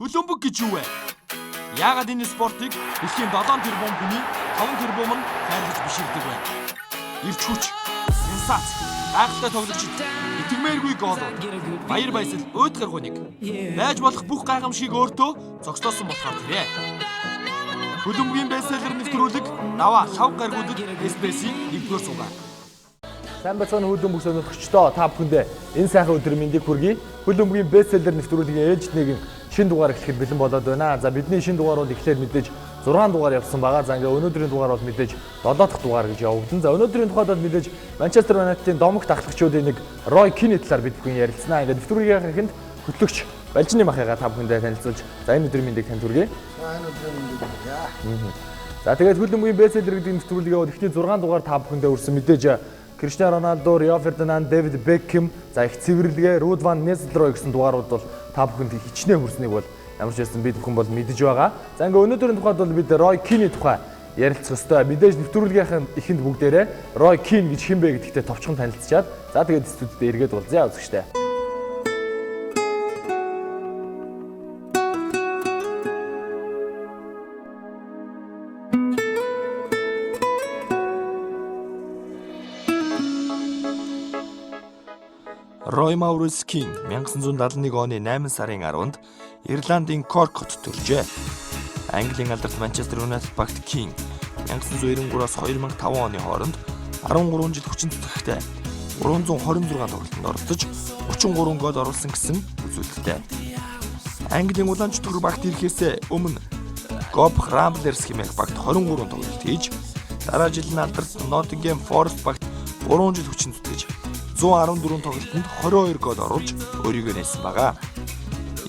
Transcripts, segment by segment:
Хөлбөмбөг гэж юу вэ? Яагаад энэ спортыг дэлхийн 7 тэрбум хүний 5 тэрбум нь хайрлаж биширдэг вэ? Ирч хүч, сенсац, гайхалтай тоглогчид, итгэмээргүй гоолууд, баяр баясгал, өөд гаргууныг байж болох бүх гайхамшиг өөртөө зогсоосон болохоор тэрэ. Хөлбөмбөгийн бестселлер нэвтрүүлэг даваа лав гаргуулад SBS-ийн 1-р суугаа. Сайн бацааны хөлбөмбөг сонирхогчдоо та бүхэндээ энэ сайхан өдрийн мэндийг хүргэе. Хөлбөмбөгийн бестселлер нэвтрүүлгийн ээлжид нэгэн шинэ дугаар эхлэхэд бэлэн болоод байна. За бидний шинэ дугаарууд эхлээд мэдээж 6 дугаар явсан байгаа. За ингээ өнөөдрийн дугаар бол мэдээж 7 дахь дугаар гэж явагдана. За өнөөдрийн тухайд бол мэдээж Манчестер Юнайтедийн домогт ахлагчдын нэг Рой Кини талаар бид бүхэн ярилцсанаа. Ингээ нэвтрүүлгийн эхэнд хөтлөгч Балжины Махыгаа та бүхэндээ танилцуулж за энэ өдрийн мэндийг танд хүргэе. За энэ өдрийн мэндийг хүргэе. За тэгээд хөлбөмбөгийн бестселлер гэдэг нэвтрүүлгээ бол эхний 6 дугаар та бүхэндээ хүрсэн мэдээж Криштиано Роналдо, Рио Фердинанд, Дэвид Бекхэм, за их цэвэрлэгээ, Руд ван Нистелрой гэсэн дугаарууд бол та бүхэнд хичнээн хүрснийг бол ямар ч байсан бид бүхэн бол мэдэж байгаа. За ингээ өнөөдрийн тухайд бол бид Рой Кини тухай ярилцах ёстой. Мэдээж нэвтрүүлгийнхаа эхэнд бүгдээрээ Рой Кин гэж хэн бэ гэдэгтээ товчхон танилцчаад за тэгээд студид эргээд уулзъя үзэгчтэй. Рой Маурис Кин 1971 оны 8 сарын 10-нд Ирландын Корк хотод төржээ. Английн алдарт Манчестер Юнайтед багт Кин 1993-аас 2005 оны хооронд 13 жил хүчин зүтгэхтэй 326 тоглолтод оролцож 33 гол оруулсан гэсэн үзүүлэлттэй. Английн улаан чөтгөр багт ирэхээс өмнө Гоп Рамблерс хэмээх багт 23 тоглолт хийж дараа жил нь алдарт Ноттингем Форест багт 3 жил хүчин зүтгэж 114 тоглолтод 22 гол оруулж өөрийгөө нээсэн байгаа.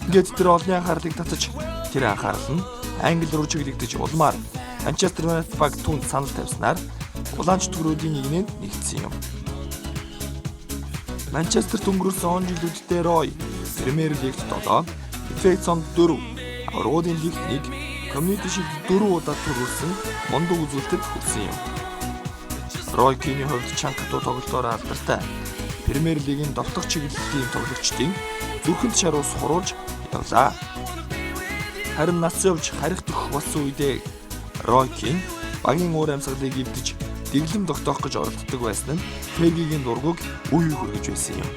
Ингээд тэр олонний анхаарлыг татаж тэр анхаарал нь Англи руу чиглэгдэж улмаар Манчестер Юнайтед баг түнд санал тавьснаар улаан чөтгөрүүдийн нэгнэнд нэгдсэн юм. Манчестер өнгөрсөн он жилүүддээ Рой Премьер Лигт 7, FA Cup 4, Авралын Лигт 1, Community Shield 4 удаа төрүүлсэн мундаг үзүүлэлтэд хүрсэн юм. Рой Кини хувьд чанга дуу тоглолтоор алдартай Премьер Лигийн довтлох чиглэлийн тоглогчдын зүрхэнд шаруус хуруулж явлаа. Харин нас явж харих төрөх болсон үедээ Рой Кин багийн уур амьсгалыг эвдэж дэглэм тогтоох гэж оролддог байсан нь Фергигийн дургуг үе хүргэж байсан юм.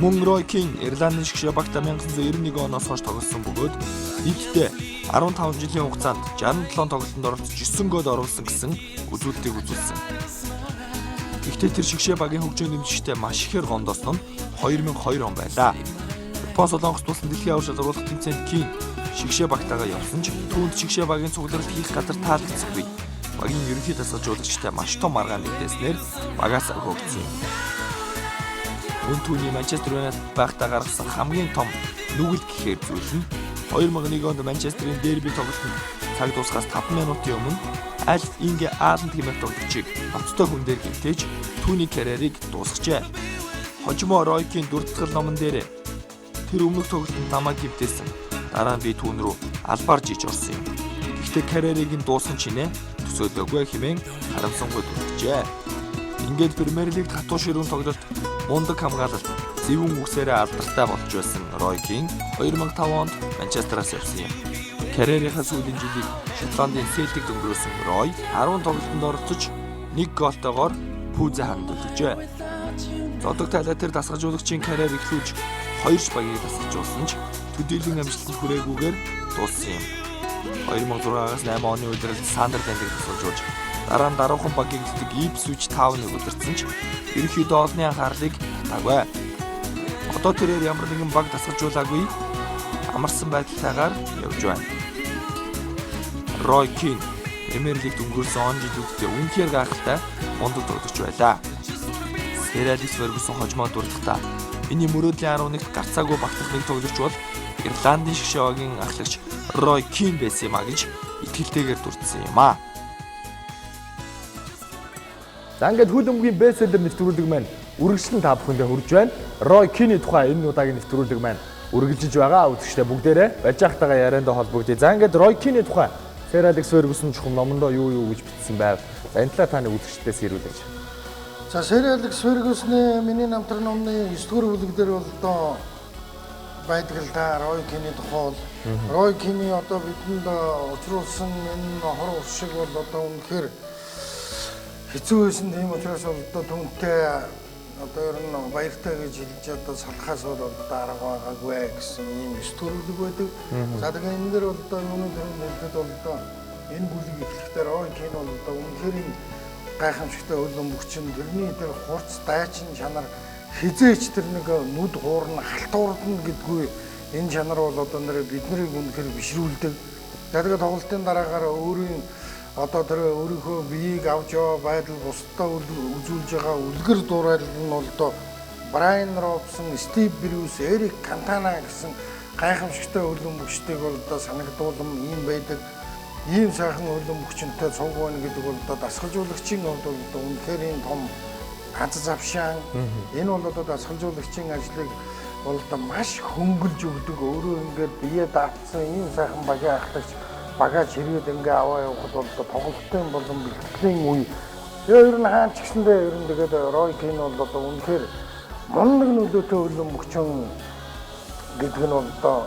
Мөн Рой Кин Ирландын шгшээ багт 1991 оноос хойш тоглосон бөгөөд нийтдээ 15 жилийн хугацаанд 67 тоглолтод оролцож 9 гол оруулсан гэсэн үзүүлэлтийг үзүүлсэн. Гэхдээ тэр шгшээ багийн хөгжөөний нэмжтэй маш ихээр гондоосон нь 2002 он байлаа. Япон Солонгос тулсан дэлхийн аварга шалгаруулах тэмцээнд Кин шгшээ багтаага явсан ч түүнд шгшээ багийн цугларалт хийх газар таалагдсангүй. Багийн ерөнхий дасгалжуулагчтай маш том аргаан нэгдээснээр багаас өгөгдсөн юм. Мөн түүний Манчестер Юнайтед багтаа гаргасан хамгийн том нүгэлт гэхээр зүйл нь 2001 онд Манчестерийн дерби тоглолтод цаг дуусахаас 5 минутын өмнө Аль Инге Ааланд хэмээх тоглогчийг ноцтой хүн дээр гэмтээж түүний карьерийг дуусгажээ. Хожимо Рой Кин дүртгэл номон дээр тэр өмнөх тоглолтод намайг гэмтээсэн. Дараа нь би түүн рүү албаар жиж орсон юм. Гэхдээ карьерийг нь дуусган чинээ төсөөлөөгүй хэмээн харамсангүй дүржээ. Ингээд Премьер Лигт хатуу ширүүн тоглолт мундаг хамгаалалт зэвүүн үгсээрээ алдартай болж байсан Рой Кин 2005 онд Манчестераас явсан юм. Карьерийнхаа сүүлийн жилийг Шотландын Селтикт өнгөрөөсөн Рой 10 тоглолтод оролцож 1 голтойгоор пүүзэ хандуулжээ. Зодог тайлаа тэр дасгалжуулагчийн карьер эхлүүлж 2 багийг дасгалжуулсан ч төдийлөн амжилтанд хүрээгүйгээр дууссан юм. 2006-аас 8 оны үеэрэл Сандерленд дасгалжуулж дараа нь даруухан багийг эздэг Ипсвич Тауныг удирдсан ч ерөнхийдөө олонний анхаарлыг татаагүй. Одоо тэрээр ямар нэгэн баг дасгалжуулаагүй амарсан байдалтайгаар явж байна. Рой Кин Премьер Лигт өнгөрсөн он жилүүддээ үнэхээр гайхалтай мундаг тоглогч байлаа. Сэр Алекс Фергюсон хожмоо дурдахтаа миний мөрөөдлийн 11-т гарцаагүй багтах нэг тоглогч бол Ирландын шгшээ багийн ахлагч Рой Кин байсан юм а гэж итгэлтэйгээр дурдсан юм а. За ингээд хөлбөмбөгийн бестселлер нэвтрүүлэг маань үргэлжлэн та бүхэндээ хүрж байна. Рой Кини тухай энэ удаагийн нэвтрүүлэг маань үргэлжилж байгаа. Үзэгчдээ бүгдээрээ барьж ахтайгаа яриандаа холбогдъё. За ингээд Рой Кини тухай Сэр Алекс Фергюсон чухам номондоо юу гэж бичсэн байв. За энэ талаар таны үзэгчдээс ирүүлээч. За Сэр Алекс Фергюсны миний намтрын номны 9 дугаар бүлэг дээр бол одоо байдаг л да. Рой Кини тухай бол Рой Кини одоо бидэнд учруулсан энэ хор уршиг бол одоо үнэхээр хэцүү байсан. Тийм учраас бол одоо түнтэй одоо ер нь баяртай гэж хэлж одоо салхаас бол одоо арга байгаагүй гэсэн ийм стөрөлөг байдаг. За тэгээ энэ дээр бол одоо юуны төрөнд хэлэхэд бол одоо энэ бүлэг эхлэхдээ Рой Кини бол одоо үнэхээр гайхамшигтай өлөмбөгчин тэрний тэр хурц дайчин чанар хизээч тэр нэг нүд хуурна халтуурдна гэдгүй энэ чанар бол одоо нэр биднийг үнэхээр бишрүүлдэг. Тэгээд тоглолтын дараагаар өөрийн одоо тэр өөрийнхөө биеийг авч яваа байдал бусдаа үзүүлж байгаа үлгэр дуурайл нь бол одоо Брайан Робсон, Стив Брюс, Эрик Кантана гэсэн гайхамшигтай өлөмбөгчдийг бол одоо санагдуулам ийм байдаг. Ийм сайхан өлөмбөгчөнтэй цуг байна гэдэг бол одоо дасгалжуулагчийн хувьд бол одоо үнэхээр энэ том ганц завшаан. Энэ бол одоо дасгалжуулагчийн ажлыг бол одоо маш хөнгөлж өгдөг. Өөрөө ингээд бие даатсан ийм сайхан багийн ахлагч багаж хэргээд ингээ аваа явахад бол одоо тоглолтын болон бэлтгэлийн үе. Тэгээ ер нь хаан ч гэсэндээ ер нь тэгээд Рой Кин бол одоо үнэхээр мундаг нөлөөтэй өлөмбөгчөн гэдэг нь бол одоо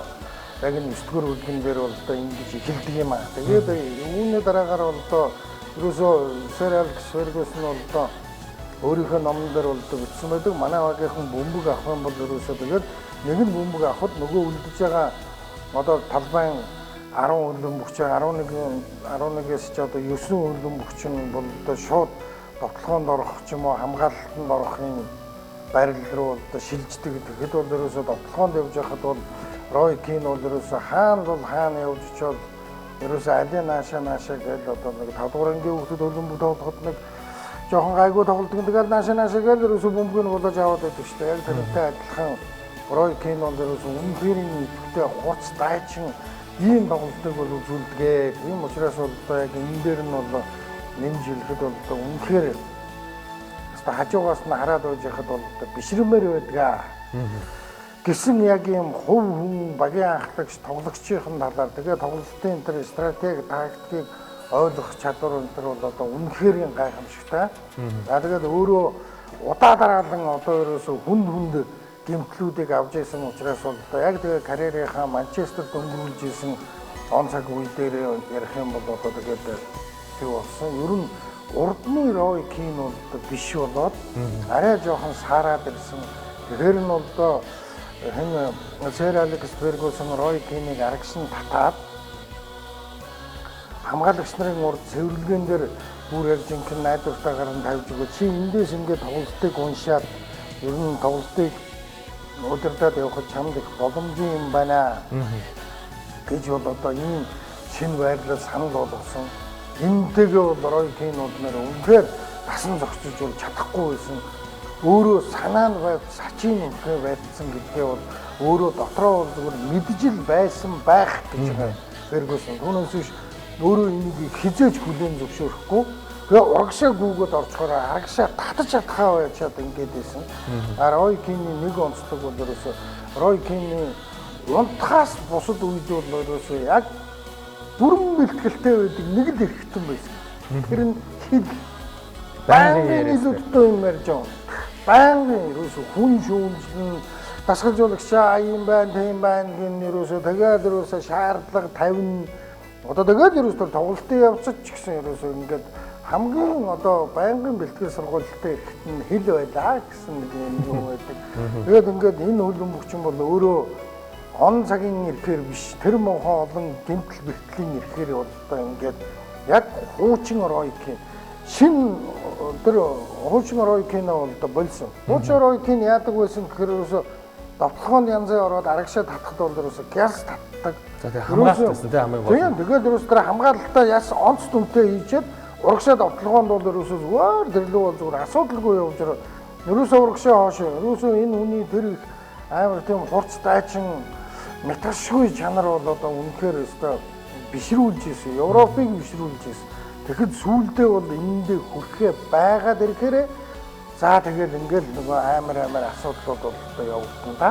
яг энэ 9-р үлгэн дээр бол одоо ингэж эхэлдэг юм аа. Тэгээд үүний дараагаар бол одоо ерөөсөө Сэр Алекс Фергюсон бол одоо өөрийнхөө номон дээр бол одоо бичсэн байдаг. Манай багийнхан бөмбөг авах юм бол ерөөсөө тэгээд нэг нь бөмбөг авахд нөгөө үлдэж байгаа одоо талбайн 10 өлөмбөгч 11-ээс ч одоо 9 өлөмбөгч нь бол одоо шууд тоглохоонд орох ч юм уу хамгаалалтанд орохын байрал руу одоо шилждэг. Тэгэхэд бол ерөөсөө тоглохоонд явж байхад бол Рой Кин бол ерөөсөө хаана явж очоод ерөөсөө аль наашаа гэж одоо нэг 5 дугаар ангийн хүүхдүүд өлөмбөг тоглоход нэг жоохон гайгүй тоглолдог. Тэгээд наашаа гэж ерөөсөө бөмбөгийг болоож аваад байдаг шүү дээ. Яг тэрнтэй адилхан Рой Кин бол ерөөсөө үнэхээр нэгтэй хурц дайчин ийм тоглолтыг бол үзүүлдэг. Ийм учраас бол одоо яг энэ дээр нь бол нэмж хэлэхэд бол одоо үнэхээр хэвээ хажуугаас нь хараад байж хахад бол одоо бишрэмээр байдаг. Гэсэн яг ийм хувь хүн багийн ахлагч тоглогчийн талаар тэгээ тоглолтын тэр стратеги тактикийг ойлгох чадвар өнтер бол одоо үнэхээр гайхамшигтай. За тэгээд өөрөө удаа дараалан одоо ерөөсөө хүнд гэмтлүүдийг авч исэн учраас бол одоо яг тэгээ карьерийнхаа Манчестерт өнгөрүүлж исэн он цаг үе дээр ярих юм бол одоо тэгээд тэг болсон. Ер нь урдны Рой Кин бол биш болоод арай жоохон саарад ирсэн. Тэгэхээр нь бол одоо хэн Сэр Алекс Фергюсон Рой Кинийг арагшин татаад хамгаалагч нарын урд цэвэрлэгэн дээр бүр яг жинхэнэ найдвартайгаар нь тавьж өгөө. Чи эндээс ингээд тоглолтыг уншаад ер нь тоглолтыг удирдаад явахад чамд их боломжтой юм байна гэж бол одоо ийм шинэ байдлаар санал болгосон. Энтэйгээ бол Рой Кин бол нэр үнэхээр тасан зогсож бол чадахгүй байсан. Өөрөө санаа нь сачийн үнхээр байдсан гэдгээ бол өөрөө дотроо бол зүгээр мэджил байсан байх гэж байгаа. Фергюсон түүнээс биш өөрөө энийг хизээж хүлээн зөвшөөрөхгүй. Тэгээ урагшаа гүгөөд орцохоор арагшаа татаж чадхаа байчаад ингээд байсан. Рой Киний нэг онцлог бол ерөөсөө Рой Киний унтахаас бусад үед бол ерөөсөө яг бүрэн бэлтгэлтэй байдаг нэг л эрхтэн байсан. Тэр нь хэл байнгын илүүдтэй юм ярьж байгаа. Байнгын ерөөсөө хүн шүүмжлэн дасгалжуулагчаа юм байна, тийм байна гэн ерөөсөө тэгээд ерөөсөө шаардлага тавина. Одоо тэгээд ерөөсөө тоглолтын явцад ч гэсэн ерөөсөө ингээд хамгийн одоо байнгын бэлтгэл сургуультай ирэхэд нь хэл байлаа гэсэн нэг юм байдаг. Тэгээд ингээд энэ хөлбөмбөгчин бол өөрөө он цагийн ирэхээр биш тэр мохоо олон гэмтэл бэлтгэлийн ирэхээр бол одоо ингээд яг хуучин Рой Кин шин тэр хуучин Рой Кин бол одоо болсон. Хуучин Рой Кин яадаг байсан гэхээр ерөөсөө довтлогоонд янзын ороод арагшаа татхад бол ерөөсөө гяс татдаг. За тэгээ хамгаалтайсэн тийм хамгийн гол. Тийм тэгээд ерөөсөө тэр хамгаалтаа яс онц дүнтэй хийчихэд урагшаа довтлогоонд бол ерөөсөө зүгээр тэрлүү бол зүгээр асуудалгүй явж байгаа. Ерөөсөө урагшаа хоошоо. Ерөөсөө энэ хүний тэр их амар тийм хурц дайчин меташгүй чанар бол одоо үнэхээр өстой бишрүүлж ирсэн. Европыг бишрүүлж ирсэн. Тэгэхэд сүүлдээ бол энэндээ хүрэхээ байгаад ирэхээр за тэгээд ингээл нөгөө амар асуудлууд бол одоо явагдана да.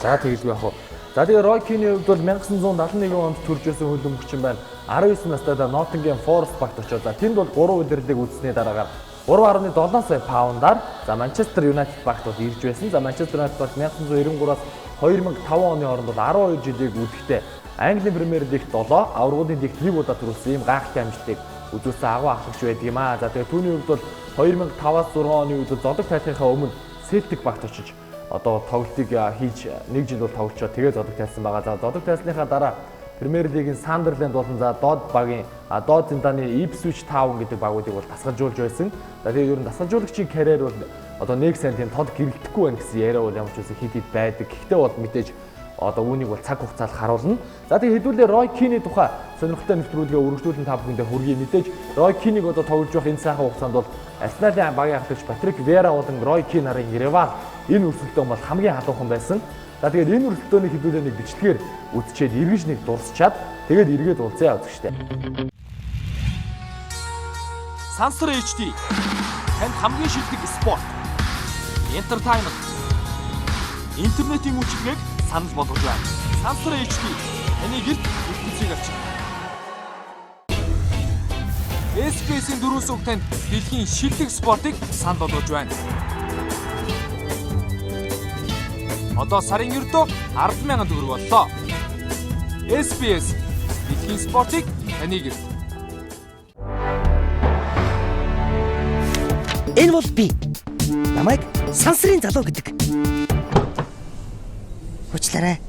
За тэгэл яах вэ? За тэгээ Рой Киний хувьд бол 1971 онд төрж байсан хөлбөмбөгчин байна. 19 настайдаа Ноттингем Форест багт очоод за тэнд бол 3 удирлыг үзсний дараагаар 3.7 сая паундаар за Манчестер Юнайтед багт бол ирж байсан. За Манчестер Юнайтед бол 1993-аас 2005 оны хооронд бол 12 жилийг үдэхдээ Английн Премьер Лигт 7, аврагуудын лигт 1 удаа төрүүлсэн ийм гайхалтай амжилтыг үзүүлсэн агуу ахлагч байдаг юм аа. За тэгээ түүний хувьд бол 2005-аас 6 оны үед зодог тайлахынхаа өмнө Селтик багт очиж одоо тоглолтыг хийж 1 жил бол тоглолцоо тэгээ зодог тайлсан байгаа. За зодог тайлсныхаа дараа Премьер Лигийн Сандерленд болон за Дод багийн Дод Зиндааны Ipswich Town гэдэг багуудыг бол дасгалжуулж байсан. За тэгээд ер нь дасгалжуулагчийн карьер бол одоо нэг сайн тийм тод гэрэлтэхгүй байна гэсэн яриа бол ямар ч үсэн хит байдаг. Гэхдээ бол мэдээж одоо үүнийг бол цаг хугацаанд харуулна. За тэгээд хэдүүлээ Roy Keane-ийн тухай сонирхолтой нэвтрүүлгээ үргэлжлүүлэн та бүхэндээ хүргэе. Мэдээж Roy Keane-ийг одоо тоглож байх энэ сайхан хугацаанд бол Арсеналын багийн ахлагч Патрик Вера болон Roy Keane нарын Ереван энэ өрсөлдөөн бол хамгийн халуухан байсан. За тэгээд энэ өрсөлдөөний хэдүүлээ нэг бичлэгээр үдчихэд эргэж нэг дурсчаад тэгээд эргээд уулзъя үзэгчтэй. Sansar HD танд хамгийн шилдэг спорт, entertainment, интернетийн үйлчилгээг санал болгож байна. Sansar HD таны гэрт ертөнцийг авчирна. SPS-ийн 4 сүг танд дэлхийн шилдэг спортыг санал болгож байна. Одоо сарын ердөө 10,000 төгрөг боллоо. SPS дэлхийн спортыг таны гэрт. Энэ бол би. Намайг Сансрын залуу гэдэг. Уучлаарай.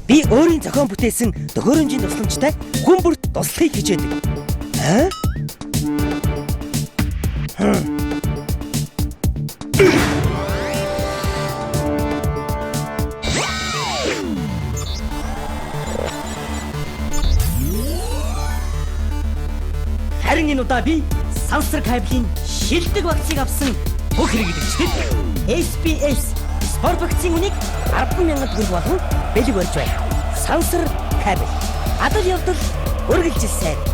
Би өөрийн зохион бүтээсэн төхөөрөмжийн тусламжтай хүн бүрт туслахыг хичээдэг. Харин энэ удаа би Сансар кабелийн шилдэг вакцыг авсан бүх хэрэглэгчдэд SPS спорт вакцины үнийг 10,000 төгрөг болон бэлэг барьж байна. Сансар кабель. Адал явдал үргэлжилсэн.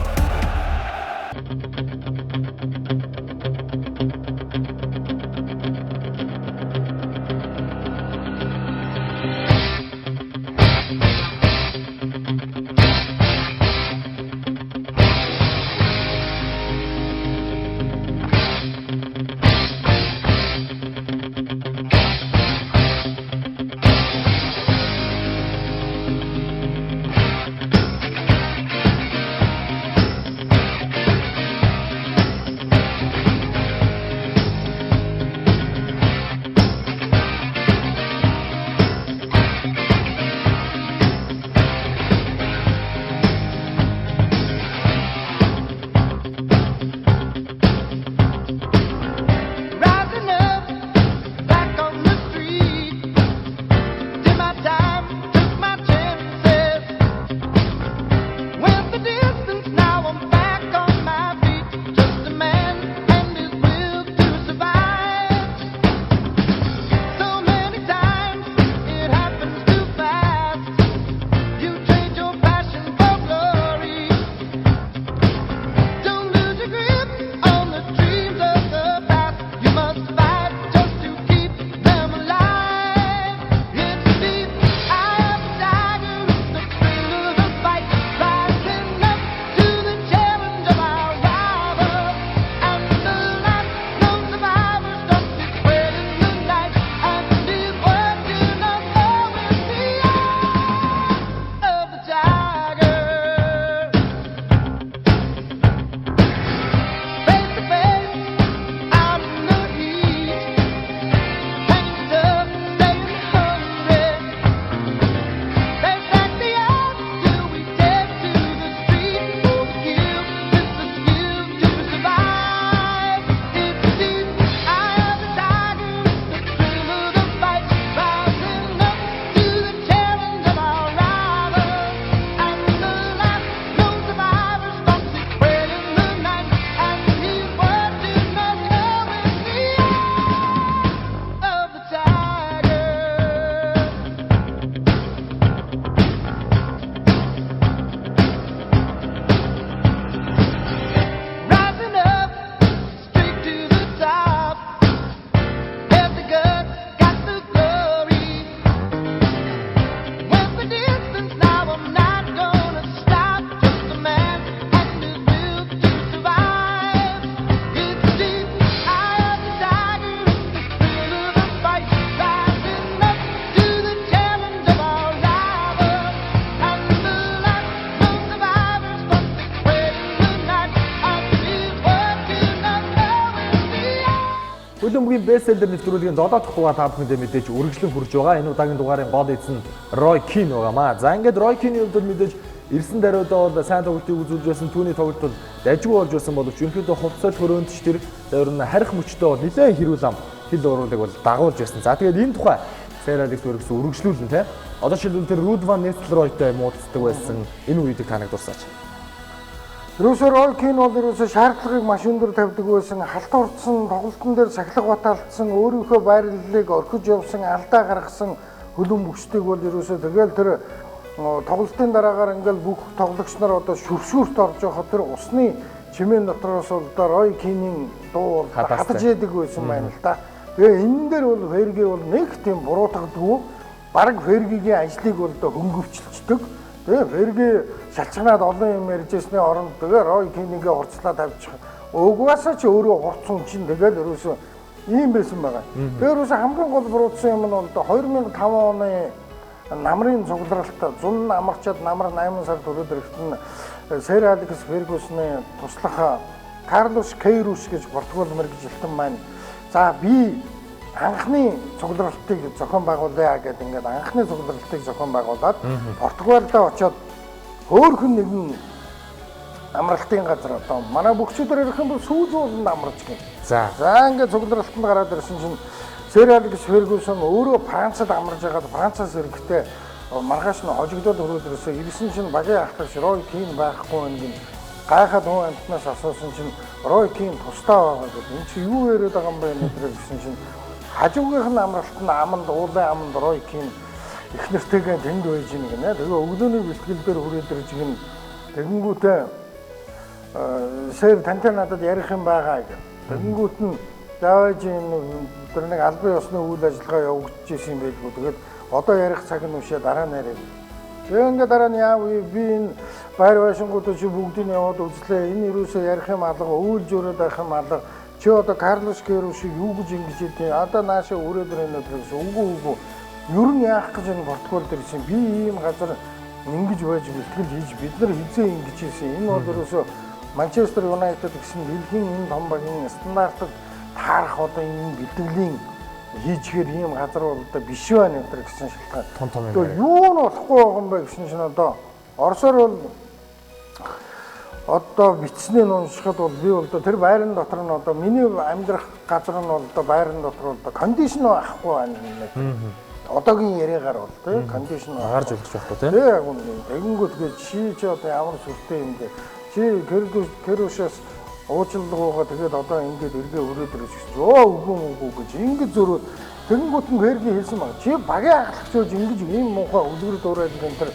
Хөлбөмбөгийн бестселлер нэвтрүүлгийн 7 дахь дугаар та бүхэндээ мэдээж үргэлжлэн хүрж байгаа. Энэ удаагийн дугаарын гол эзэн Roy Keane байгаамаа. За ингээд Roy Keane-ийн хувьд мэдээж ирсэн даруйдаа бол сайн тоглолтыг үзүүлж байсан, түүний тоглолт бол дажгүй болж байсан боловч ерөнхийдөө хувцас хөрөөнд ч тэр ер нь харих мөчтөө бол нэлээд хэрүүл ам хил уруулыг бол дагуулж байсан. За тэгээд энэ тухай Sir Alex Ferguson үргэлжлүүлэн те. Одоо шилбэл тэр Ruud van Nistelrooyтой мууддаг байсан. Энэ үеийг таныг дурсаач. Ерөөсөө Roy Keane бол ерөөсөө шаардлагыг маш өндөр тавьдаг байсан. Халт орцсон, тоглолтын дээр сахилга баталдсан, өөрийнхөө байрлалыг орхиж явсан, алдаа гаргасан хөлбөмбөгчдийг бол ерөөсөө тэгэл тэр тоглолтын дараагаар ингээл бүх тоглогч нар одоо шүршүүрт орж явахад тэр усны чимээн дотроос бол Roy Keane-ийн дуу хатаж яадаг байсан байна л да. Тэгээ энэ дээр бол Fergie бол нэг тийм буруутгадгүй бараг Fergie-гийн ажлыг бол хөнгөвчлцдөг. Тэгээ Fergie шалчганаад олон юм ярьжсэний оронд тэгээ Roy Keane-гээ урцлаад авчих. Угсаа ч өөрөө хурцсан чинь тэгэл ерөөсөө ийм байсан байгаа. Тэгээ ерөөсөө хамгийн гол буруутсан юм нь бол 2005 оны намрын цугларалт зун амарчаад намар 8 сард өрөөд ирэхэд Sir Alex Ferguson-ы туслах Carlos Queiroz гэж Португал мэргэжилтэн маань за би анхны цугларалтыг зохион байгуулъя гэдэг ингээд анхны цугларалтыг зохион байгуулад Португалд очиод хөөхөн нэгэн амралтын газар одоо манай бөхчүүдээр ирэх юм бол сүүл ууланд амарч гин. За ингээд цугларалтанд гараад ирсэн чинь Sir Alex Ferguson өөрөө Францад амарж байгаад Францаас ирэхдээ маргааш нь хожигдоод өрөөд ирсэн чинь багийн ахлагч Roy Keane байхгүй нэг гайхаад хүн амтнаас асуусан чинь Roy Keane тусдаа байгаа гэдэг. Энд чи юу яриад байгаа юм бэ нэтэр гэсэн чинь хажуугийнх нь амралт нь аманд уулын аманд Roy Keane их нэртэйгээ тэнд байж гинэ. Тэгээ өглөөний бэлтгэл дээр хүрээд ирж гин тэгэнгүүтээ Sir тантай надад ярих юм байгаа гэх. Тэгэнгүүт нь заавал тэр нэг албан ёсны үйл ажиллагаа явагдаж исэн юм байлгүй. Тэгээд одоо ярих цаг нь үшээ дараа нь яриа. Тэгээ ингээд дараа нь яав би энэ байр байшингуудыг чи бүгдийг яваад үзлээ. Энэ юусоо ярих юм алга, үйлж өрөөд байх юм алга. Чи одоо Carlos Queiroz шиг юу гэж ингэж хэлдэг. Одоо наашаа өрөөд ирэнэ гэсэн үгүй. Ер нь яах гэж энэ Португал дээр чинь би ийм газар ингэж байж бэлтгэл хийж бид нар хизээ ингэж хийсэн. Энэ бол ерөөсөө Manchester United гэсэн дэлхийн энэ том багийн стандартад таарах одоо энэ бэлтгэлийн хийчихээр ийм газар бол одоо биш байна энэ гэсэн шалтгаан. Тэгээ юу нь болохгүй байгаа юм бэ гэсэн чинь одоо Оросоор бол одоо бичснээ уншихад бол би бол тэр байрны дотор нь одоо миний амьдрах газар нь бол одоо байрны дотор бол кондишн авахгүй байна. Одоогийн яриагаар бол тийм кондишн гарч өгч байхгүй тийм. Тэгээ яг үнэ. Тэгэнгүүт чи одоо ямар сүртэй юм бэ? Чи Queiroz-аас уучлалгуугаа тэгээд одоо ингээд эргээ өрөөд ирж гэж үгүй гэж ингэж зөрөө тэгэнгүүт нь Fergie хэлсэн баг. Чи багийн ахлагчууж ингэж ийм муухай үлгэр дуурайд энэ төр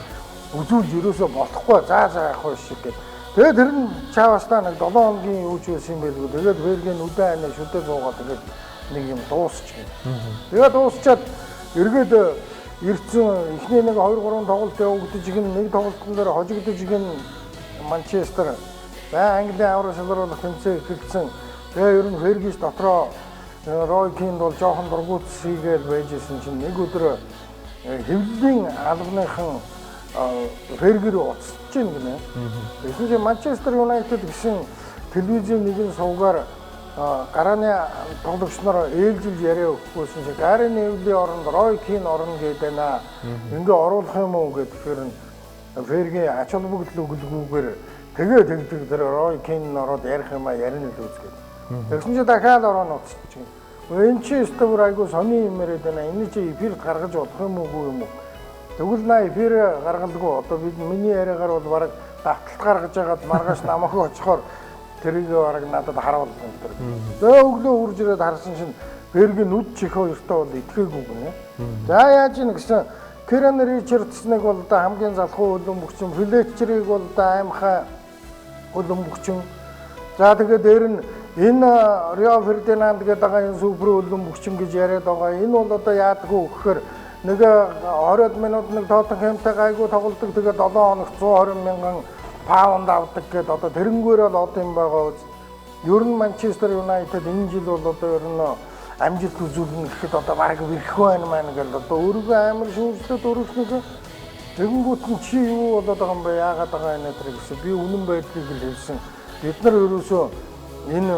үзүүлж ерөөсөө болохгүй заа яах вэ шиг гэдэг. Тэгээд тэр нь чаавастаа нэг 7 хоногийн юу ч байсан байлгүй. Тэгээд Fergie нүдэн анаа шүдээ зуугаад тэгээд нэг юм дуусчих. Тэгээд дуусчаад эргээд ирсэн эхний нэг 2 3 тоглолт явагдаж гин нэг тоглолтын дээр хожигдож гин Манчестер Английн аврал шалруулах тэмцээн эхэлсэн. Тэгээ ер нь Fergie дотроо Roy Keane бол жоохон дургуутс хийгээл байжсэн чинь нэг өдөр хэвлэлийн албаныхан Fergie рүү уцсаж гин гинэ. Тэгсэн чинь Manchester United гэсэн телевизийн нэгэн сувгаар гарааны тоглогч нар ээлжилж яриа өгөхгүйсэн чинь Gary Neville-ийн оронд Roy Keane орно гэдэг байна. Ингээ оруулах юм уу гэхээр Fergie ач холбогдол өгөлгүйгээр тэгээд тэр Roy Keane ороод ярих юм а ярина л үзгээд. Тэгсэн чинь дахиад ороод уцчих. Энэ чи стовр айгу сони юм яриад байна. Энэ чи эфирт гаргаж болох юм уу юм уу? Тэгвэл на эфир гаргалгүй. Одоо бид миний яриагаар бол бараг давталт гаргаж байгаад маргааш намайг очихоор тэрийг бараг надад харуулсан тэр. Тэгээ өглөө үрж ирээд харсан чинь Fergie нүд чих хоёртой бол итгээгүй гинэ. За яаж ийн гэсэн Kieran Richards-ыг бол одоо хамгийн залхуу хөлбөмбөгчин, Fletcher-ыг бол одоо аймхай хөлбөмбөгчин. За тэгээд дээр нь энэ Rio Ferdinand гэдэг энэ супер хөлбөмбөгчин гэж яриад байгаа. Энэ бол одоо яадаггүй гэхээр нэг 20 минут нэг Tottenham-тай гайгүй тоглолдог. Тэгээд 7 хоногт 120 мянган паунд авдаг гэдэг одоо тэрнгүүрээ л одоо юм байгаа. Ер нь Manchester United энэ жил бол одоо ер нь амжилт үзүүлнэ гэхэд одоо баг бэрх байна маань гэл одоо өөрийгөө амар шүүмжлээд өөрөөснөө тэгэнгүүт нь чи юу болоод байгаа юм бэ яагаад байгаа энэ төр гэсэн би үнэн байдлыг л хэлсэн бид нар ерөөсөө энэ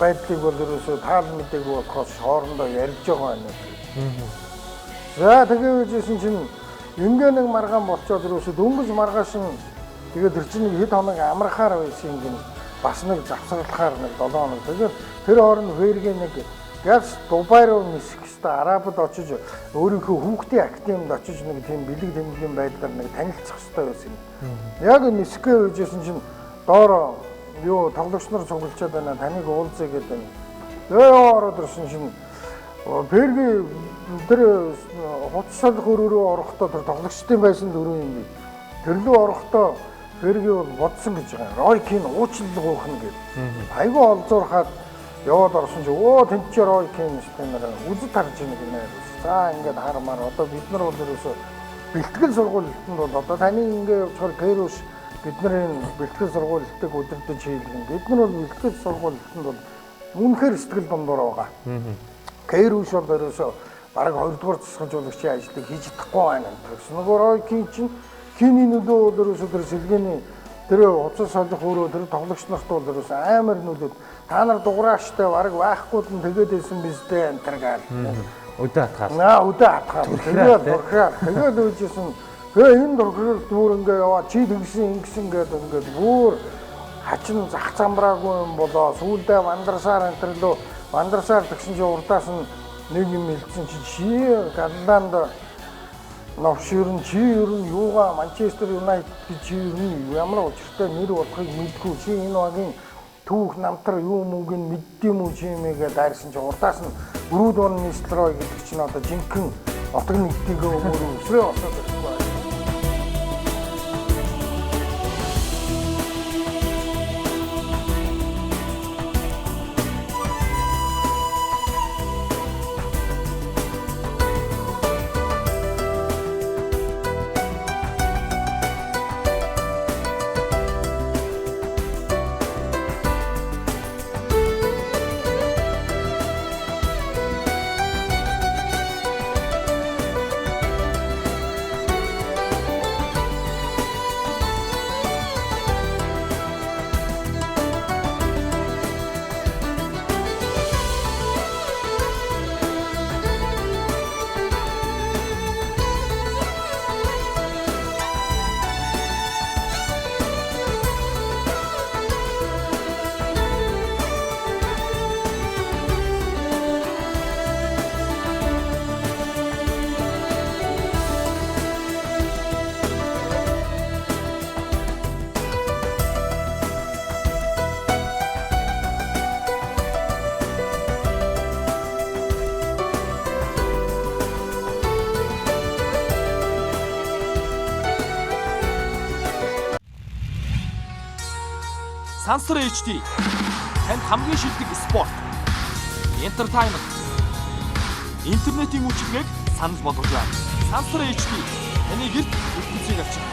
байдлыг бол ерөөсөө таал мэдээгүй болохоос хоорондоо ярьж байгаа юм. За тэгээд чинь ингээ нэг маргаан болчоод ерөөсөө дөнгөж маргааш нь тэгээд тэр чинь хэд хоног амрахаар байсан юм бас нэг завсарлахаар нэг 7 хоног. Тэгээд тэр хооронд Фергийн нэг яг Дубай руу нисэх хэвээр Арабад очиж өөрийнхөө хүүхдийн академид очиж нэг тийм бэлэг тэмдгийн байдлаар нэг танилцах хэвээр байсан юм. Яг нисэхээ үжсэн чинь доор юу тоглогч нар цуглуулчаад байна таныг уулзъя гэдэг юм. Ороод ирсэн чинь Ферги тэр хуцсал хөрөөрөө орохдоо тэр тоглогчдын байсан дөрөв юм би. Тэр лөө орохдоо Ферги бол бодсон гэж байгаа. Ройкийн уучлал гоохно гэдэг. Айгүй олзуурхаад яваад орсон чи тэнч Ройкийн стенер үзэл тарж ийн гинэ. За ингээд хармаар одоо бид нар бол ерөөсө бэлтгэл сургуультанд бол одоо таны ингээд явчихаар Кэруш бидний бэлтгэл сургуультыг удирдах хийлгэн. Бид нар бол бэлтгэл сургуультанд бол үнэхээр сэтгэл дундуур байгаа. Кэруш бол ерөөсө бараг 2 дугаар засгалжуулагчийн ажлыг хийж чадахгүй байна. Тэгс нөгөө Ройкийн чинь Киний нөлөө бол ерөөсө тэр сэлгээний тэр уцас солих өөрөө тэр тоглогч нарт бол ерөөсө амар нөлөө. Та нар дуграаштай бараг байхгүй нь тэгээд байсан биз дээ энэ гал. Өдөө атгаас. Өдөө атгаа. Тэгээд дурхаар. Тэгээд үүжсэн. Энэ дурхаар бүр ингээ яваа чи тэгсэн ингэсэн гэдэг ингээд бүр хачин зах замбраагүй юм болоо. Сүүлдээ мандарсаар энтерлөө мандарсаар тэгсэн чи урдаас нь нэг юм хэлсэн чи галланд Новширн чи ер нь юугаа Манчестер Юнайтед чи ер нь ямар учиртай нэр болохыг мэдгүй чи энэ багийн түүх намтар юу мөнгө нь мэддэм үү чи юмгээ дайрсан чи урдаас нь өрүүд он Нистрой гэдэг чинь одоо жинхэнэ отог нэгдийг өмөр өсрөө осоод ирсэн байна. Сансар HD танд хамгийн шилдэг спорт, entertainment, интернетийн үйлчилгээг санал болгож байна. Сансар HD таны гэрт бүтцийг авчир.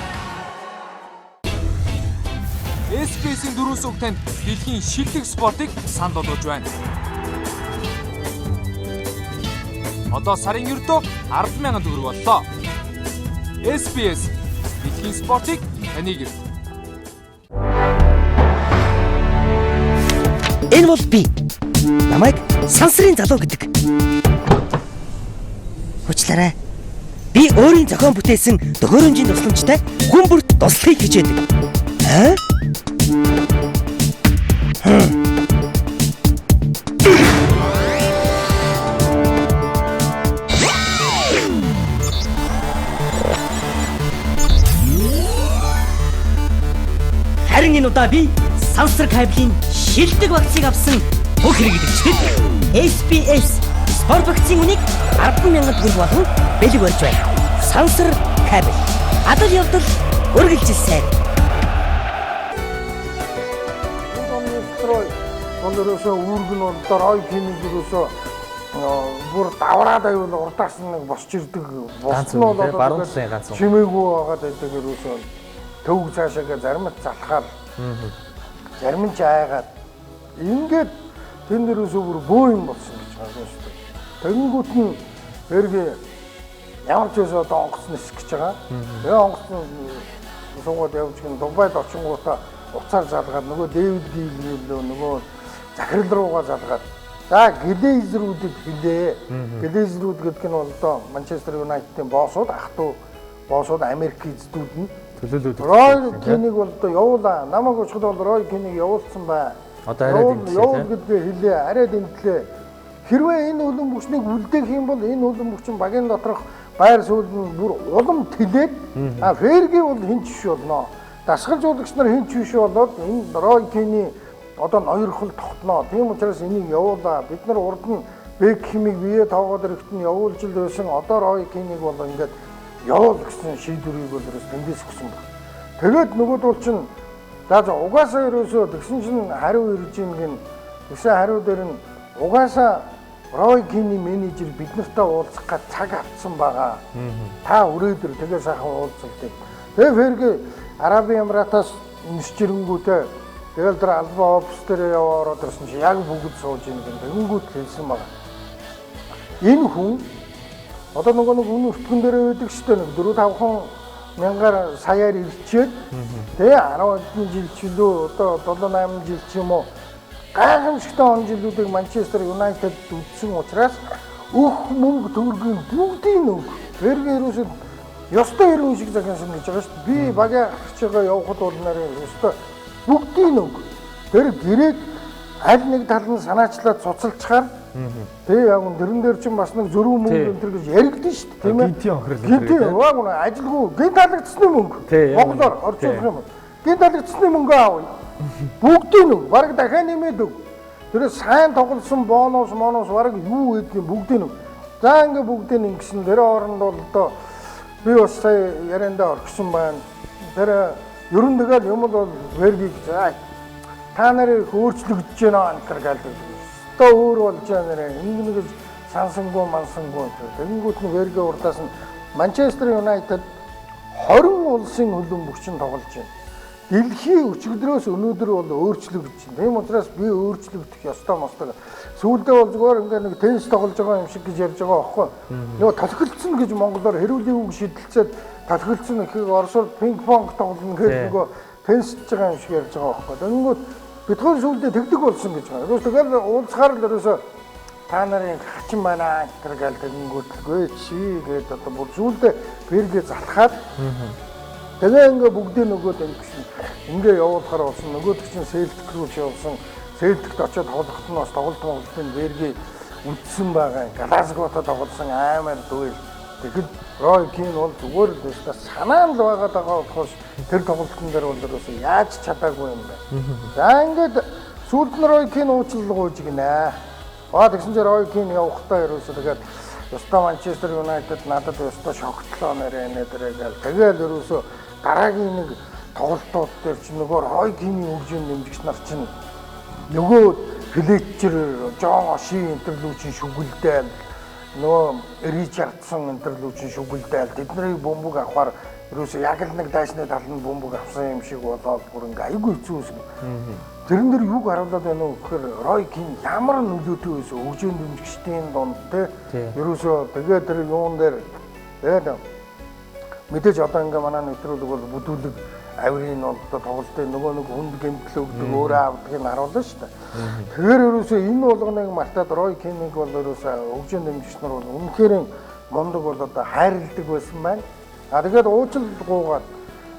SPS-ийн 4 сүг танд дэлхийн шилдэг спортыг санал болгож байна. Одоо сарын ердөө 10,000 төгрөг боллоо. SPS дэлхийн спортыг таны гэрт. Энэ бол би. Намайг сансрын залуу гэдэг. Уучлаарай. Би өөрийн зохион бүтээсэн төхөөрөмжийн тусламжтай хүн бүрт туслахыг хичээдэг. Харин энэ удаа би сансар кабелийн шилдэг вакцыг авсан бүх хэрэглэгчдэд SPS спорт вакцины үнийг 10,000 төгрөг болон бэлэг барьж байна. Сансар кабель. Адал явдал үргэлжилсэн. Өндөрөөсөө үүргэн болдоор Ройкийн ерөөсөө бүр давраад аюул урдаас нэг босч ирдэг. Ганц нь баруун талын ганц нь. Чимээгүй байгаад байдаг ерөөсөө төвг цаашаа зарим нь залхаар. Зарим нь айгаад ингээд тэн дээрөөсөө бүр бөө юм болсон гэж байгаа юм шүү дээ. Тэгэнгүүт нь эргэ ямар ч өсөө одоо онгоц нисэх гэж байгаа. Тэгээ онгоц суугаад явж гин Дубайд очингуудаа уцаар залгаад нөгөө Дэвид Гилнэлөө нөгөө захирал руугаа залгаад за Глейзерүүдийг хэлээ. Глейзерүүд гэдэг нь бол одоо Манчестер Юнайтедийн боссууд, ах トゥ боссууд, Америк эзэдүүд нь төлөөлөд. Рой Кинийг бол одоо явуулаа. Намайг очиход бол Рой Кинийг явуулсан бай. Одоо арай дэмтлээ. Явуул гэдгээ хэлээ. Арай дэмтлээ. Хэрвээ энэ улам бүчнийг үлдээх юм бол энэ улам бүчин багийн доторх байр суурь нь бүр улам тэлээд Ферги бол хинч биш болно. Дасгалжуулагч нар хинч биш болоод энэ Рой Кини одоо ноёрхол тогтноо. Тийм учраас энийг явуулаа. Бид нар урд нь Бекхэмийг бие тоогоод ирэхэд нь явуулж л байсан. Одоо Рой Кинийг бол ингээд явуул гэсэн шийдвэрийг бол тэндээс өгсөн баг. Тэгээд нөгөөд бол чинь за угаасаа ерөөсөө тэгсэн чинь хариу ирж ийн гин тэгсэн хариу дээр нь угаасаа Рой Кини менежер бид нартай уулзах гэж цаг авсан байгаа. Та өрөөдөр тэгээ сайхан уулзалтай. Тэгээ Ферги Арабын Эмиратаас нисч ирэнгүүтээ тэгэл тэр албан офис дээр яваад ирсэн чи яг бүгд сууж ийн гин тэгэнгүүт хэлсэн байгаа. Энэ хүн одоо нэг үнэ өртгөн дээр байдаг шүү дээ. 4-5 мянгаар саяар ирчээд тэгээ 10 хэдэн жил ч лөө одоо 7-8 жил ч юм уу гайхамшигтай он жилүүдийг Манчестер Юнайтед үдсэн учраас өөх мөнгө төгрөгийн бүгдийг өг. Ферги ерөөсөө ёстой ирүүн шиг захиасан гэж байгаа шүү дээ. Би багийн ахчгаа явахад бол нарын ёстой бүгдийг өг. Тэр гэрээг аль нэг тал нь санаачлаад цуцалчаар тэгээ яг тэрэн дээр чинь бас нэг зөрүү мөнгө энэ гэж яригдэн шүү дээ тийм ээ. Гинтийн охирол. Гинтийн яг нь ажилгүй гинт талагдсны мөнгө. Монголоор орчуулах юм. Гинт талагдсны мөнгө аав. Бүгдийг нь баг дахиад нэмээд өг. Тэр сайн тоглосон бонус баг юу гэдэг юм бүгдийг нь. За ингээ бүгдийг нь ингэсэн тэр хооронд бол одоо би бас сая яриандаа орчихсон байна. Тэр ерөн тэгэл юм бол Ферги за та нарыг өөрчлөгдөж байна энэ гэдэг. Одоо өөр болж байгаа нэг сансангүй мансангүй. Тэгэнгүүт нь Ферги урдаас нь Манчестер Юнайтед 20 улсын хөлбөмбөгчөнд тоглож байна. Дэлхийн өчигдрөөс өнөөдөр бол өөрчлөгдөж байна. Тийм учраас би өөрчлөгдөх ёстой мостой. Сүүлдээ бол зүгээр ингээ нэг теннис тоглож байгаа юм шиг гэж ярьж байгаа байхгүй. Нөгөө талхилцсан гэж монголоор хэрүүлийн үг шидэлцээд талхилцсан гэхийг орсоор пинг понг тоглоно гэж нөгөө теннисж байгаа юм шиг ярьж байгаа байхгүй. Тэгэнгүүт битгүүр сүүлдээ тэгдэг болсон гэж байгаа. Ерөөс тэгэл уулзахаар л ерөөсөө та нарын хачин байна гэх тэгэнгүүт гээ чи гээд одоо бүр сүүлдээ Ферги залхаад тэгээ ингээ бүгдийн нөгөөд ингээ явуулахаар болсон. Нөгөөд чинь Селтик рүү явсан. Селтикт очиод тоглоход нь бас тоглолтын Ферги үдсэн байгаа. Галасготой тоглосон амар дүүл. Тэгэхэд Рой Кин бол зүгээр л өстө санаа л байгаад байгаа болохоос тэр тоглолтын дээр бол ерөөсөө яаж чадаагүй юм бэ. За ингээд сүүлд нь Рой Кин уучлал гуйж гинэ. Тэгсэн чинь Рой Кин явахдаа ерөөсөө тэгээд ёстой Манчестер Юнайтед надад ёстой шогтлоо нэрээ нэрээ тэгэл ерөөсөө дараагийн нэг тоглолтууд дээр чинь нөгөө Рой Кины хөгжим нэмжигч нар чинь нөгөө Флетчер, Жон Оши интерлүүчин шүгэлдээл нөгөө Ричардсон интерлүүчин шүгэлдээл тэдний бөмбөг авахаар ерөөсөө яг л нэг дайсны тал нь бөмбөг авсан юм шиг болоод бүр ингээ айгүй хэцүү үсэг. Тэрэн дээр юг харуулдаг байна уу гэхээр Рой Кин ямар нөлөөтэй байсан хөгжим нэмжигчдийн донд те ерөөсөө тэгээ тэр юун дээр тэгээд мэдээж одоо ингээ манай нэвтрүүлэг бол бүдүүлэг авирын бол одоо тоглолтын нөгөө нэг хүнд гэмтэл өгдөг өөрөө авдгийг харуулсан шүү дээ. Тэгэхээр ерөөсөө энэ болгоныг мартаад Рой Кинийг бол ерөөсөө хөгжим нэмжигч нар бол үнэхээр мундаг бол одоо хайрладаг байсан байна. Тэгээд уучлал гуугаад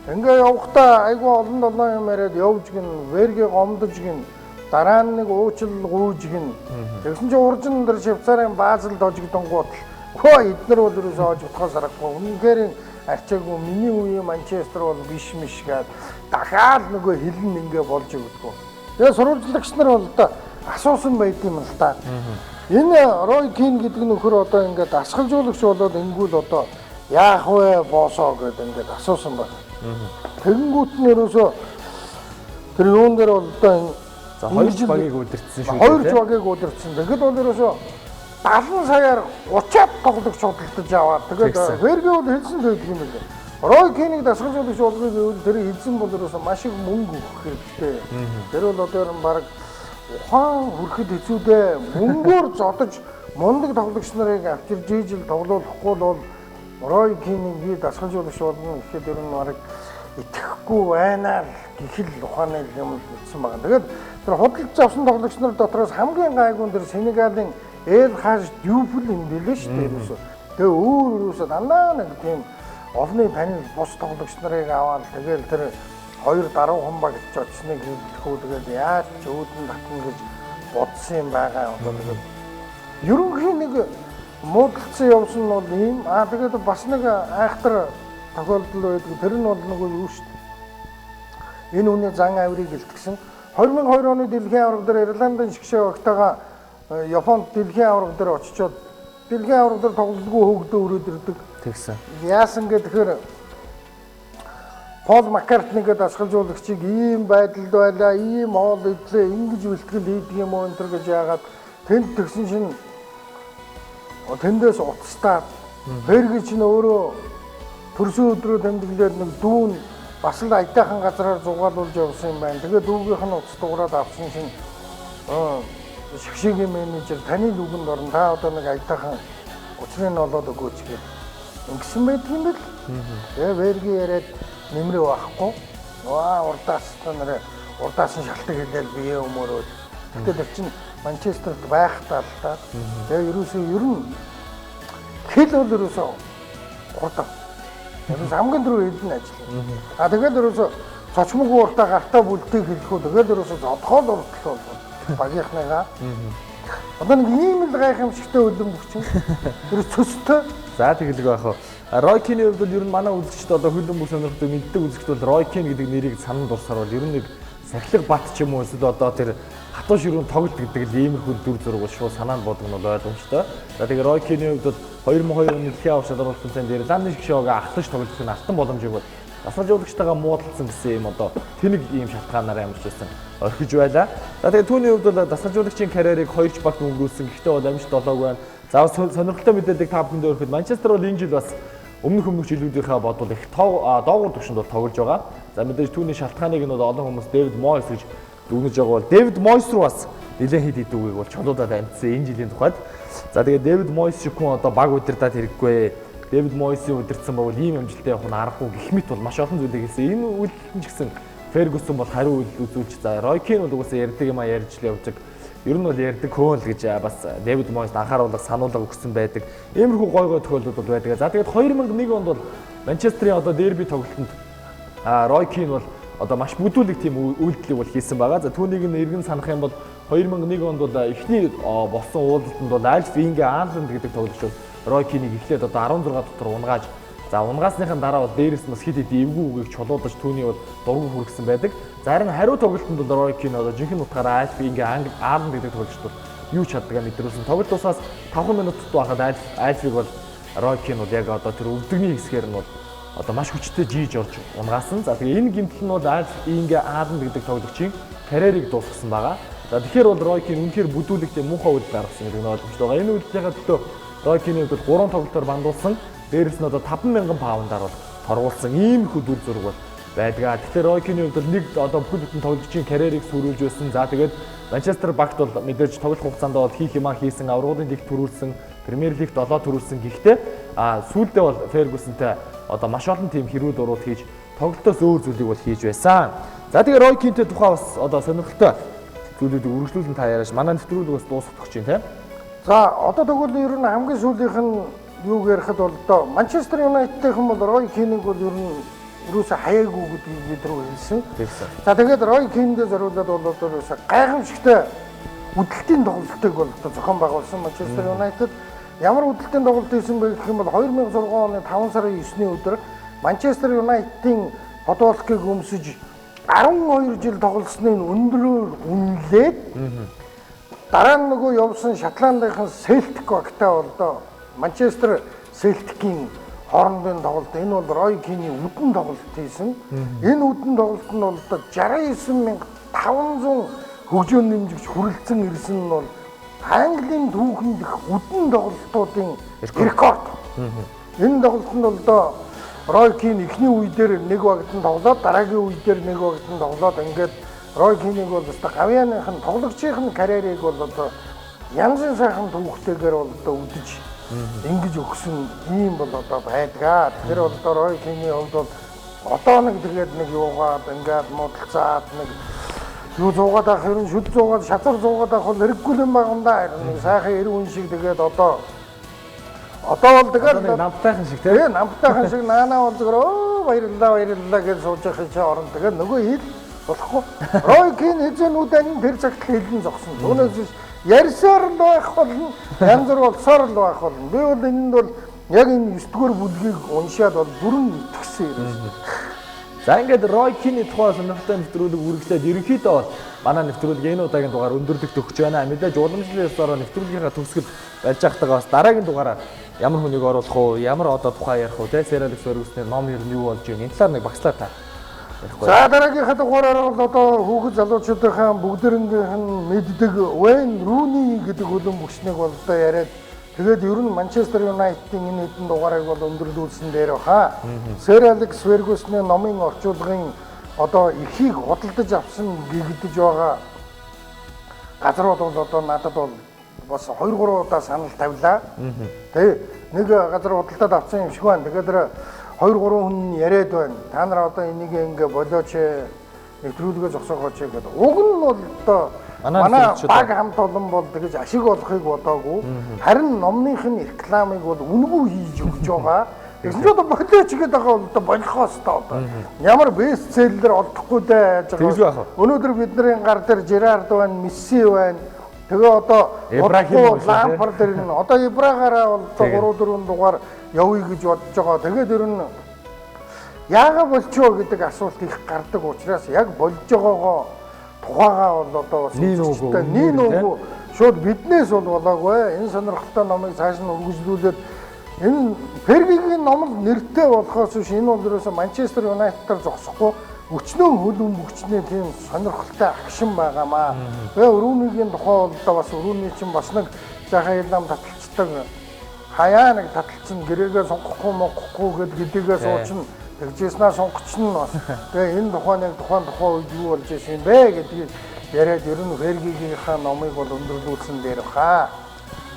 ингээ явахдаа айгүй олон юм яриад явж гин Ферги гомдож гин дараа нь нэг уучлал гуйж гин тэгсэн чинь уржин дээр Швейцарын Базелд ожигдонгууд эднэр бол ерөөсөө ож утгаас аргагүй үнэхээр арчаагүй миний үеийн Манчестер бол биш гээд дахиад нөгөө хилэн ингээ болж өгдгөө. Тэгээ сурвалжлагч нар бол одоо асуусан байт юм л та. Энэ Рой Кин гэдэг нөхөр одоо ингээ дасгалжуулагч болоод ингүүл одоо яах вэ боосоо гэдэг ингээ асуусан байна. Тэгэнгүүт нь ерөөсөө тэр юун дээр бол одоо хоёр багийг удирдсан шүү. Хоёр багийг удирдсан. Тэгэхэд бол ерөөсөө 70 саяар 30-аад тоглогч худалдаж аваад тэгээд Ферги бол хэлсэн байдаг юм байна. Рой Кинийг дасгалжуулагч болгоё гэвэл тэр эзэн бол ерөөсөө маш их мөнгө өгөх хэрэгтэй. Тэр бол одоо баг ухаан хүрэхэд хэцүү дээ. Мөнгөөр зодож мундаг тоглогч нарыг авчирж ийжил тоглуулахгүй бол Рой Кинийг би дасгалжуулагч болно гэхэд ер нь баг итгэхгүй байна л гихэл ухааны юм бичсэн байгаа. Тэгээд тэр худалдаж авсан тоглогч нар дотроос хамгийн гайгүй тэр Сенегалийн Эл Хаж Дюфл юм билээ шүү дээ. Ерөөсөө. Тэгээ өөрөөсөө дандаа нэг тийм олны танил бус тоглогч нарыг аваад тэгэл тэр хоёр даруй хумба гэж очсныг хэлэхүү тэгээд яаж ч өөдөн татна гэж бодсон юм байгаа. Одоо тэгээд ерөнхийн нэг муудалцсан явсан нь бол ийм тэгээд бас нэг айхтар тохиолдол байдаг. Тэр нь бол нэг юу шүү дээ. Энэ үний зан авирыг илтгэсэн 2002 оны дэлхийн аварга дээр Ирландын шгшээ огтойгоо Японд дэлхийн аварга дээр очичоод дэлхийн аварга дээр тоглолтгүй хөөгдөө өрөөд ирдэг. Тэгсэн. Яасан гэхээр Пол Маккартнигээ дасгалжуулагчийг ийм байдалд байлаа, ийм хоол идлээ, ингэж бэлтгэл хийдэг юм уу энэ гэж яагаад тэнд тэгсэн чинь тэндээс утастаад Фергич нь өөрөө төрсөн өдрөө тэмдэглээд нэг дүүн бас л аятайхан газараар зугаалуулж явсан юм байна. Тэгээд дүүгийнх нь утас дуурайд авсан чинь шгшээгийн менежер таны нүгэнд орно та одоо нэг аятайхан учрыг нь олоод өгөөч гэж ингэсэн байдаг юм бэл. Тэгээ Верги яриад нэмрээ байхгүй. Урдаас нь шалтгаан хэлээл бие өмөрөөд. Гэтэл чинь Манчестерт байхдаа л та. Тэгээ ерөөсөө ер нь хэл бол ерөөсөө гутаа. Ерөөсөө хамгийн түрүү хэлнэ ажил. Тэгээд ерөөсөө цочмог уртаа гартаа бүлтгийг хэлэхүү тэгээд ерөөсөө зодхоол уртал бол багийнхныгаа. Одоо нэг ийм л гайхамшигтай үлэн бүчин. Тэр цөстэй. За тэгэлгүй яах вэ? Рой Кины хувьд ер нь манай үзэгчд одоо хөлбөмбөг бүх сонирхдаг мэддэг үзэгчд бол Рой Кин гэдэг нэрийг санал дурсаар бол ер нь нэг сахилга бат ч юм уу эсвэл одоо тэр хатуу ширүүн тоглолт гэдэг л иймэрхүү дүр зураг бол шууд санаанд бодох нь бол ойлгомжтой. За тэгээ Рой Кины хувьд бол 2002 оны дэлхийн аварга шалралт тэмцээнд Ирландын шгшөөг автаж тоглох нь алтан боломжийг бол дасгалжуулагчтайгаа муудалцсан гэсэн юм одоо тэнэг ийм шалтгаанаар ямарч байсан орхиж байлаа. За тэгээ түүний хувьд бол дасгалжуулагчийн карьерийг 2 ч багт өнгөрүүлсэн. Гэхдээ бол амжилт олоогүй байна. За сонирхолтой мэдээлэл та бүхэнд өргөхөд Манчестер бол энэ жил бас өмнөх жилүүдийнхаа бодвол их доогуур түвшинд бол тоглож байгаа. За мэдээж түүний шалтгааныг нь бол олон хүмүүс Дэвид Мойс гэж дүгнэж байгаа бол Дэвид Мойс руу бас нэлээд хэд хэд үгийг бол чулуудаад амжсан энэ жилийн тухайд. За тэгээд Дэвид Мойс шиг хүн одоо баг удирдаад хэрэггүй. Дэвид Мойсийн удирдсан бол ийм амжилттай явах нь аргагүй гэх мэт бол маш олон зүйлийг хэлсэн. Энэ үйлдэлтэн ч гэсэн Фергюсон бол хариу үйлдэл үзүүлж за Рой Кин бол угаасаа ярьдаг юм а ярьж л явдаг. Ер нь бол ярьдаг хөөн л гэж бас Дэвид Мойс анхааруулга сануулга өгсөн байдаг. Иймэрхүү гой гой тохиолдол бол байдаг. За тэгээд 2001 онд бол Манчестерийн одоо дерби тоглолтод Рой Кин бол одоо маш бүдүүлэг тийм үйлдэлийг бол хийсэн байгаа. За түүнийг нь эргэн санах юм бол 2001 онд бол эхний болсон уулзалтанд бол Альф Инге Ааланд гэдэг тоглогч бол Рой Кинийг эхлээд одоо 16 дотор унгааж за унгааснийхаа дараа бол дээрээс нь бас хэд хэд эвгүй үгийг чулуудаж түүний бол дургу хүргэсэн байдаг. За харин хариу тоглолтод бол Рой Кин одоо жинхэнэ утгаараа Альф Инге Ааланд гэдэг тоглогчд бол юу ч чаддгаа мэдрүүлсэн. Тоглолт дуусаас 5 минутад байхад Альфиг бол Рой Кин бол яг одоо тэр өвдөгний хэсгээр нь бол одоо маш хүчтэй жийж орж унгаасан. За тэгээ энэ гэмтэл нь бол Альф Инге Ааланд гэдэг тоглогчийн карьерийг дуусгасан байгаа. За тэгэхээр бол Рой Кин үнэхээр бүдүүлэгтэй муухай үйлдэл гаргасан гэдэг нь ойлгомжтой байгаа. Энэ үйлдэлийнхаа төлөө Рой Кинийг бол 3 тоглолтоор бандуулсан. Дээрээс нь одоо 50000 паундаар бол торгуулсан иймэрхүү дүр зураг бол байдаг. Тэгэхээр Рой Кины хувьд нэг одоо бүхэл бүтэн тоглогчийн карьерийг сүрүүлж байсан. За тэгээд Манчестер багт бол мэдээж тоглох хугацаанд бол хийх юмаа хийсэн, аврагуудын лиг төрүүлсэн, Премьер лигт 7 төрүүлсэн. Гэхдээ сүүлдээ бол Фергюсонтэй одоо маш олон тийм хэрүүл урууд хийж тоглолтоос өөр зүйлийг бол хийж байсан. За тэгээд Рой Кинтэй тухай бас одоо сонирхолтой зүйлүүдийг үргэлжлүүлэн та яриаш манай нэвтрүүлэг бас дуусгах гэж байна, тийм. За одоо тэгвэл ер нь хамгийн сүүлийнх нь юу ярихад бол одоо Манчестер Юнайтед хүн бол Рой Кинийг бол ер нь юусе хаяагүй гэдгийг бид рүү хэлсэн. За тэгээд Рой Киндээ зориулаад бол одоо гайхамшигтай үдэлтийн тоглолтыг бол одоо зохион байгуулсан Манчестер Юнайтед. Ямар үдэлтийн тоглолт хийсэн бэ гэх юм бол 2006 оны 5 сарын 9-ний өдөр Манчестер Юнайтедийн Подолскийг өмсөж 12 жил тоглосны өндрөөр үнэлээд дараа нь нөгөө явсан Шотландын Селтик багтаа бол одоо Манчестер Селтикийн хоорондын тоглолт энэ бол Рой Кины үдэн тоглолт хийсэн. Энэ үдэн тоглолт нь бол одоо 69500 хөгжөөн нэмжигч хүрэлцэн ирсэн нь бол Английн түүхэнд их үдэн тоглолтуудын рекорд. Энэ тоглолтод бол одоо Рой Кин эхний үе дээр нэг багт нь тоглоод дараагийн үе дээр нэг багт нь тоглоод ингээд Рой Кинийг бол өстой гавьяаных нь тоглогчийн карьерийг бол одоо янзын сайхан түүхтэйгээр бол одоо үдэж ингэж өгсөн ийм бол одоо байдгаа. Тэгэхээр бол одоо Рой Киний хувьд бол Одоо нэг тэгээд нэг юугаад ингээд муудалцаад нэг юу зуугаад авах хэрэг шүд зуугаад шатар зуугаад авах бол хэрэггүй юм байгаа юм да. Нэг сайхан 90 хүн шиг тэгээд одоо бол тэгээд намтайхан шиг тий. Тэгээ намтайхан шиг наанаа бол зүгээр баярлалаа гэж сууж явах чинь орон тэгээд нөгөө хэл болохгүй. Ройкийн эзэнүүдэн тэр цагт хэлэн зогсон. Түүнээс биш ярьсаар л байх болно. Янз бүр болсоор л байх болно. Би бол энэнд бол яг энэ 9-р бүлгийг уншаад бол бүрэн итгэсэн юм. За ингээд Ройкины тухай сонирхолтой нэвтрүүлэг үргэлжлээд ерөнхийдөө бол манай нэвтрүүлэг энэ удаагийн дугаар өндөрлөгт өгч байна. Мэдээж уламжлалын ёсоор нэвтрүүлгийнхаа төгсгөл барьж байхдаа бас дараагийн дугаараар ямар хүнийг оруулах уу, ямар одоо тухай ярих уу, Serial Ferguson-ийн ном ер нь юу болж байна. Энэ талаар нэг багслаа та. За дараагийнхаа дугаараар бол одоо хүүхэд залуучуудынхаа бүгдээрнийх нь мэддэг Wayne Rooney гэдэг хөлөн бөкснийг бол одоо яриад тэгээд ер нь Манчестер Юнайтедийн энэ хэдэн дугаарыг бол өндөрлүүлсэн дээр баха. Sir Alex Ferguson-ийн номын орчуулгын одоо эхийг худалдаж авсан гэгдэж байгаа газрууд бол одоо надад бол бас 2-3 удаа санал тавилаа. Тэ нэг газар худалдаад авсан юм шиг байна. Тэгээд 2-3 хүн яриад байна. Та нар одоо энийг ингээ болооч нэвтрүүлгээ зогсоогооч гэдэг. Уг нь бол одоо манай баг хамт олон бол тэгж ашиг олохыг бодоогүй. Харин номных нь рекламыг бол үнгүй хийж өгч байгаа. Тэгсэн чинь одоо болооч гэдэг байгаа бол одоо болохоос одоо ямар бестселлер олдохгүй байж байгаа. Өнөөдөр бидний гар дээр Жерард байна, Месси байна. Тэгээ одоо Лампард дэр нь одоо Ибрагаараа бол 3-4 дугаар явъя гэж бодож байгаа. Тэгээд ер нь яага болчихоо гэдэг асуулт их гардаг учраас яг болж байгаагаа тухайгаа бол одоо бас нин үгүй шууд биднээс бол болоогүй. Энэ сонирхолтой номыг цааш нь үргэлжлүүлээд энэ Фергигийн ном нэртэй болохоос биш энэ бол ерөөсөө Манчестер Юнайтедаар зогсохгүй өчнөө хөлбөмб бөгчний тийм сонирхолтой агшин байгаамаа. Тэгээ Рүүнигийн тухай бол бас Рүүний чинь бас нэг жаахан ялам таталцдаг хаяа нэг таталцсан гэрээгээ сонгохгүй мохгүй гэдгээгээ суучин тэгжээснаа сонгоч нь бас тэгээ энэ тухайн үед юу болж ирсэн юм бэ гэдгийг яриад ер нь Фергигийнхаа номыг бол өндөрлүүлсэн дээр баха.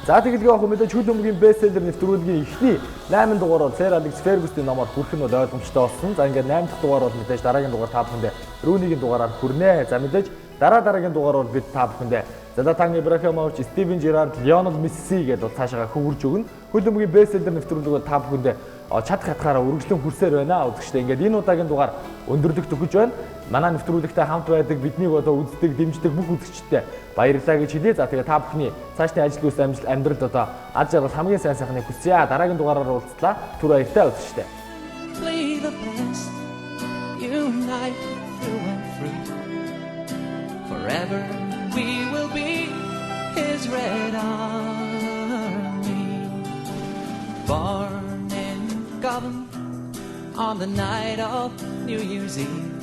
За тэгээд яг мэдээж хөлбөмбөгийн бестселлер нэвтрүүлгийн эхний 8 дугаар бол Sir Alex Ferguson-ийн номоор хүрэх нь бол ойлгомжтой болсон. За ингээд 8 дахь дугаар бол мэдээж дараагийн дугаар та бүхэндээ Rooney-гийн дугаараар хүрнэ. За мэдээж дараагийн дугаар бол бид та бүхэндээ Zlatan Ibrahimovic, Steven Gerrard, Lionel Messi гэдэг бол цаашаа хөвөрж өгнө. Хөлбөмбөгийн бестселлер нэвтрүүлэг бол та бүхэндээ чадах хатгаараа үргэлжлэн хүрсээр байна. Үзэгчдээ ингээд энэ удаагийн дугаар өндөрлөгт өгч байна. Манай нэвтрүүлэгтэй хамт байдаг биднийг одоо үздэг, дэмждэг бүх үзэгчдэд баярлалаа гэж хэлье. За тэгээ та бүхний цаашдын ажил үйлс амьдралд одоо ад жаргал хамгийн сайн сайхныг хүсье. Дараагийн дугаараар уулзлаа. Түр баяртай үзэгчдээ. Forever we will be his red army. Born in Gotham on the night of New Year's Eve,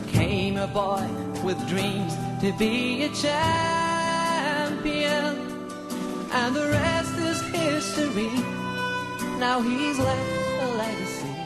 came a boy with dreams to be a champion, and the rest is history. Now he's left a legacy